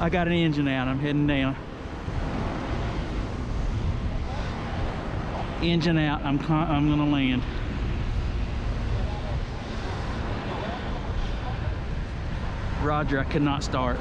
I got an engine out. I'm heading down. Engine out. I'm gonna land. Roger, I could not start.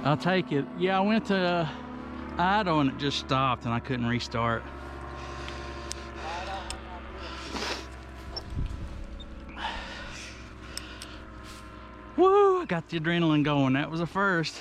I'll take it. Yeah, I went to idle and it just stopped and I couldn't restart. Woo, I got the adrenaline going. That was a first.